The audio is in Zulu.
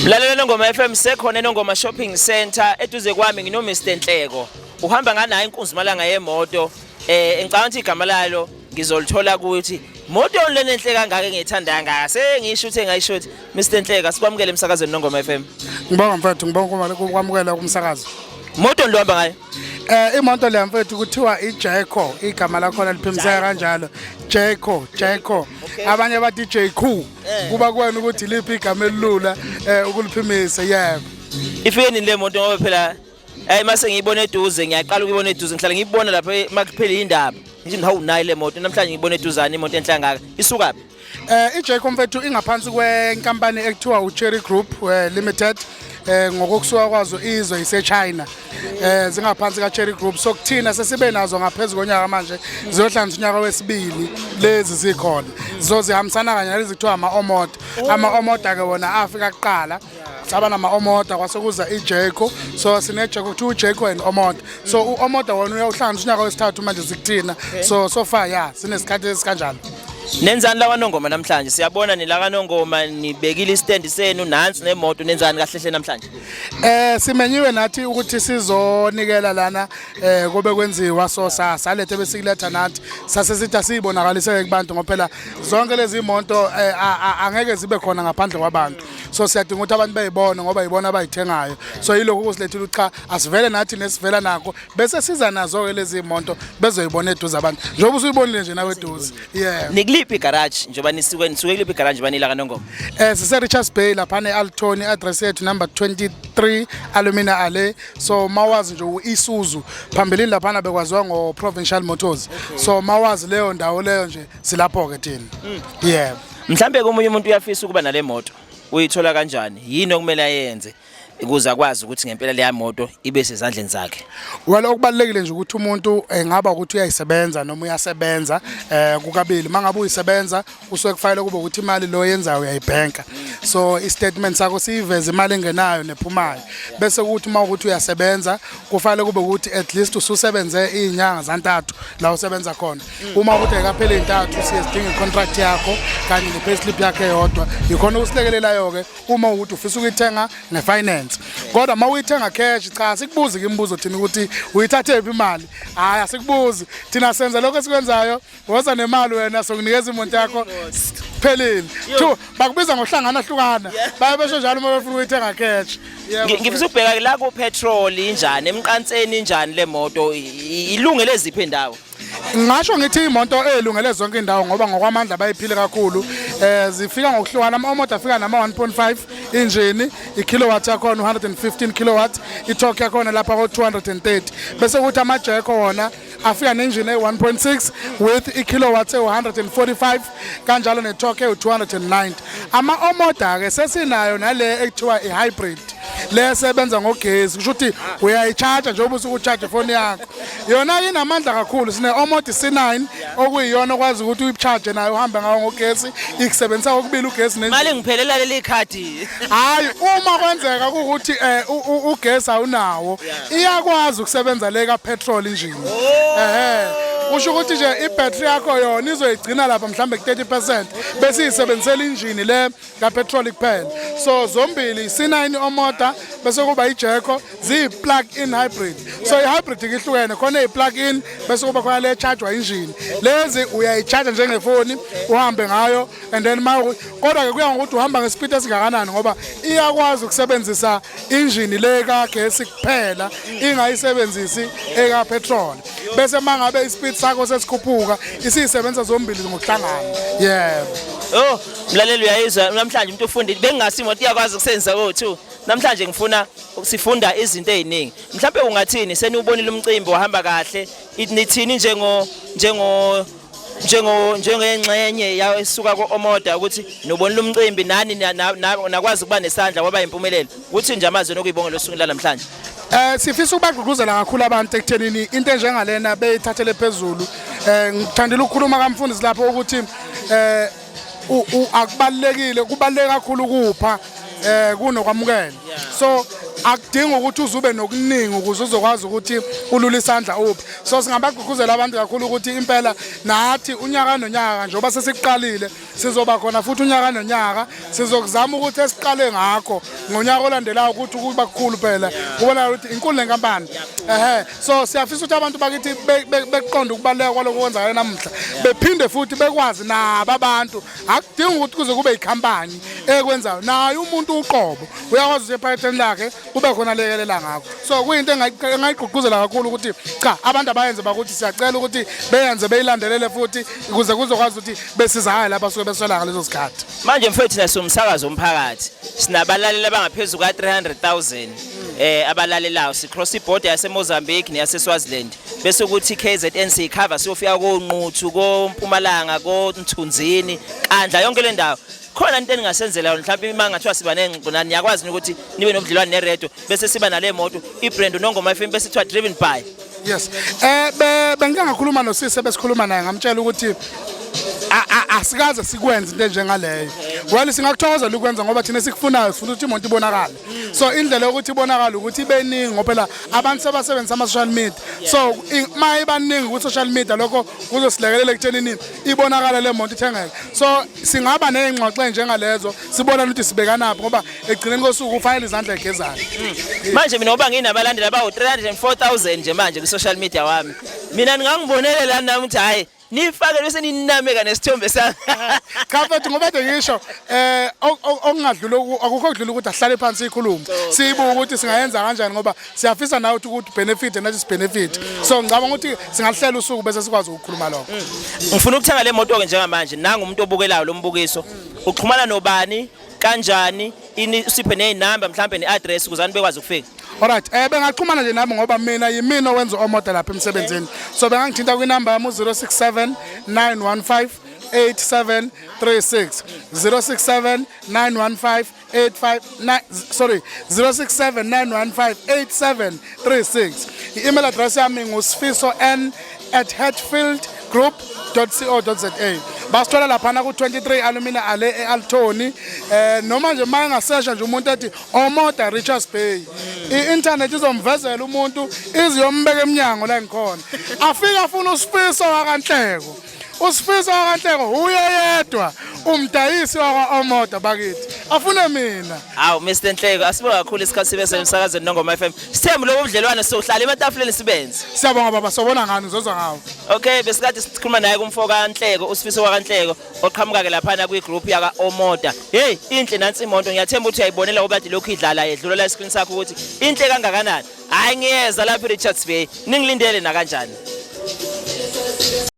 Mlalela Nongoma FM sekhona eNongoma Shopping Center eduze kwami ngino Mr Nhleko. Uhamba nganayo inkunzi malanga yemoto ngicabanga ukuthi igama lalo ngizolithola ukuthi moto lena enhle kangaka engiyithanda ngaka sengisho ukuthi engayishothi Mr Nhleko sikwamukele emsakazweni Nongoma FM. Ngibonga mfethu ngibonga ukwamukela kumsakazo. Moto lohamba ngayo. Imoto le mfethu kuthiwa iJayco igama lakho liphimiseka kanjalo. Jayco. Abanye bathi Jayco. Kuba kwena ukuthi liphi igama elilula ukuliphimisa yebo. Ifike nini le moto ngoba phela mase ngiyibona eduze ngiyaqala ukuyibona eduze ngihlala ngiyibona lapha makuphela indaba. Ngithi hawu nayi le moto namhlanje ngiyibona eduzane imoto enhla ngaka. Isuka phi? iJayco mfethu ingaphansi kwenkampani ekuthiwa uCherry Group Limited. Ngokusuka kwazo izwe iseChina zingaphansi kaCherry Group so kuthina sesibe nazo ngaphezulu konyaka manje ziyohlanza unyaka wesibili lezi zikhona zihambisana kanye nalezi kuthiwa ama-Omoda ke wona afika kuqala saba nama-Omoda kwasekuza iJayco so sineJayco kuthiwa uJayco and Omoda so u-Omoda wona uyawuhlanza unyaka wesithathu manje zikuthina so far sinesikhathi esikanjalo. Nenzani la kaNongoma namhlanje siyabona nila kaNongoma nibekile istand senu nansi nemoto nenzani kahle hle namhlanje. Simenyiwe nathi ukuthi sizonikela lana kube kwenziwa so salethe besikiletha nathi sase sithi asibonakalise kubantu ngoba phela zonke lezi imoto angeke zibe khona ngaphandle kwabantu so siyadinga ukuthi abantu bayibone ngoba yibona abayithengayo so yilokho ukusilethela cha asivele nathi nesivela nako bese siza nazo ke lezi imoto bezoyibona eduze abantu njengoba usuyibonile nje nawe eduze Nikliphi garage njoba nisuke kuliphi garage banila kaNongoma? Sise Richards Bay lapha neAltoni address yethu number 23 Alumina Alley so mawazi nje uIsuzu phambili lapha bekwaziwa ngoProvincial Motors so mawazi leyo ndawo leyo nje silapho ke thina. Mhlambe komunye umuntu uyafisa ukuba nale moto uyithola kanjani yini okumele ayenze ukuze akwazi ukuthi ngempela le moto ibe sezandleni zakhe? Well okubalekile nje ukuthi umuntu engaba ukuthi uyayisebenza noma uyasebenza kukabili mangabe uyisebenza usuke kufanele kube ukuthi imali lo yenzayo uyayibhenka so istatement sakho siveze imali engenayo nephumayo bese ukuthi uma ukuthi uyasebenza kufanele kube ukuthi at least ususebenze izinyanga zantathu la usebenza khona uma ukuthi ayikapheli intathu siyesidinga icontract yakho kanye nepayslip yakhe yodwa ikhona usilekelelayo ke uma ukuthi ufisa ukuyithenga nefinance kodwa mawuyithenga cash cha sikubuza imibuzo thina ukuthi uyithathe phi imali asikubuzi thina senza lokho esikwenzayo woza nemali wena sokunikeza imoto yakho phelile bakubiza ngohlangana baye besho njalo uma befuna ukuyithenga cash. Ngifisa ukubheka la ku petrol injani emqanseni injani le moto ilungele ziphi indawo? Ngisho ngithi imoto elungele zonke indawo ngoba ngokwamandla bayiphile kakhulu zifika ngokuhlukana ama-Omoda afika nama 1.5 engine ikilowatt yakhona 115 kilowatt itorque yakhona lapha ko 230 bese kuthi amaJayco wona afika ne-engine e1.6 with ikilowatt e145 kanjalo netorque e290 ama-Omoda ke sesinayo nale ekuthiwa ihybrid lesebenza ngogesi kusho ukuthi uyayicharge njengoba usukucharge phone yakho yona inamandla kakhulu sine Omoda C9 okuyiyona okwazi ukuthi uyicharge nayo uhambe ngawo ngogesi ikusebenzisa kokubili ugesi mali ngiphelela leli khadi hayi uma kwenzeka ukuthi ugesi awunawo iyakwazi ukusebenza le ka petrol engine usho ukuthi nje ibattery yakho yona izoyigcina lapha mhlambe ku30% bese isebenzisela engine le ka petrol kuphela so zombili C9 Omoda bese kuba iJayco plug in hybrid so ihybrid ihlukene khona plug in bese kuba khona le charge wa engine lezi uyayicharge njengefoni uhambe ngayo and then kodwa ke kuya ngokuthi uhamba ngespeed esingakanani ngoba iyakwazi ukusebenzisa engine le ka gesi kuphela ingayisebenzisi eka petrol bese mangabe ispeed sakho sesikhuphuka isisebenza zombili ngokuhlangana. Mlaleli uyayizwa namhlanje umuntu ufundile bengingasi imoto iyakwazi ukusebenzisa ko2 namhlanje sifunda izinto eziningi mhlawumbe ungathini senubonile umcimbi ohamba kahle nithini njengengxenye yasuka ko-Omoda ukuthi nobonile umcimbi nani nakwazi ukuba nesandla kwaba impumelelo ukuthi nje amazwi nokuyibongela osukwini namhlanje? Sifisa ukubagqugquzela kakhulu abantu ekuthenini into enjengalena beyithathele phezulu ngithandela ukukhuluma kamfundisi lapho ukuthi kubaluleke kakhulu kupha kunokwamukela so akudingi ukuthi uzube nokuningi ukuze uzokwazi ukuthi ulule isandla uphi. So singabagqugquzela abantu kakhulu ukuthi impela nathi unyaka nonyaka njengoba sesiqalile sizoba khona futhi unyaka nonyaka sizokuzama ukuthi esiqale ngakho ngonyaka olandelayo ukuthi kuba kukhulu phela kubona ukuthi inkulu lenkampani. So siyafisa ukuthi abantu bakithi beqonda ukubaleka kwaloko kwenzakala namuhla bephinde futhi bekwazi nabo abantu akudingi ukuthi kuze kube ikhampani ekwenzayo nayo umuntu uqobo uyakwazi ukuthi ephaketheni lakhe kube khona lekelela ngakho. So kuyinto engayigqugquzela kakhulu ukuthi cha abantu abayenze bakuthi siyacela ukuthi beyenze beyilandelele futhi ukuze kuzokwazi ukuthi besizakale lapha suke besola ngalezo sikhathi. Manje mfethu nasomsakazo umphakathi sinabalaleli abangaphezulu ka-300,000 abalalelayo sicross iborder yaseMozambique neyaseSwaziland bese ukuthi KZN siyikhava siyofika koNquthu koMpumalanga koNthunzini Kandla yonke le ndawo. Khona into eningasenzela mhlawumbe mangathiwa siba nengqinani niyakwazi ukuthi nibe nobudlelwane neredio bese siba nale moto ibrand uNongoma FM bese kuthiwa driven by. Yes. Bengike ngakhuluma nosisi besikhuluma naye ngamtshela ukuthi asikaze sikwenze into njengaleyo. Well singakuthokozela ukwenza ngoba thina sikufunayo sifuna ukuthi imonto ibonakala. So indlela yokuthi ibonakala ukuthi ibeningi ngoba phela abantu sebasebenzisa ama social media. So maye baningi ku social media lokho kuzosilekelela ekuthenini ibonakala le monto ithengeke. So singaba nezingxoxo njengalezo sibona ukuthi sibekanaphi ngoba egcineni kosuku ufanele izandla egezayo. Manje mina ngoba nginabalandeli abawu 304,000 nje manje ku social media wami. Mina ngingangibonelela nami ukuthi hayi nifake bese ninameka nesithombe sami. Cha mfethu ngoba ngisho okungadlula akukho okudlula ukuthi ahlale phansi ikhulume. Sibuka ukuthi singayenza kanjani ngoba siyafisa nawe ukuthi benefit nathi sibenefit. So ngicabanga ukuthi singahlela usuku bese sikwazi ukukhuluma lokho. Ngifuna ukuthenga le moto ke njengamanje nanga umuntu obukelayo lo mbukiso. Uxhumana nobani kanjani usiphe nezinamba mhlambe neaddress ukuze bekwazi ukufika. Alright, bengaxhumana nje nami ngoba mina owenza omoda lapha emsebenzini. So bengangithinta kwinamba yami 067 915 8736 067 915 067 915 8736. I-email address yami ngusifiso@hatfieldgroup.co.za. Basithola lapha ku 23 Alumina Ale eAltoni. Noma nje maye ngasesha nje umuntu ethi Omoda Richards Bay. I-internet izomvezela umuntu iziyombeka eminyango la ngikhona. Afika afuna usifiso wakanhleko. Usifiso wakanhleko uye yedwa umdayisi wakwa-Omoda bakithi. Afune mina. Hawu Mr Nhleko asibonga kakhulu isikhathi sibe semsakazweni Nongoma FM. Sithembu lo budlelwane sohlala ematafuleni sibenze. Siyabonga baba sobona ngani uzozwa ngawo. Okay besikade sikhuluma naye kumfo kaNhleko usifiso wakanhleko oqhamuka ke lapha kwi group yaka Omoda. Hey inhle nansi imoto ngiyathemba ukuthi uyayibonela ngoba lokhu idlala yedlula la screen sakho ukuthi inhle kangakanani. Hayi ngiyeza lapha eRichards Bay. Ningilindele na kanjani.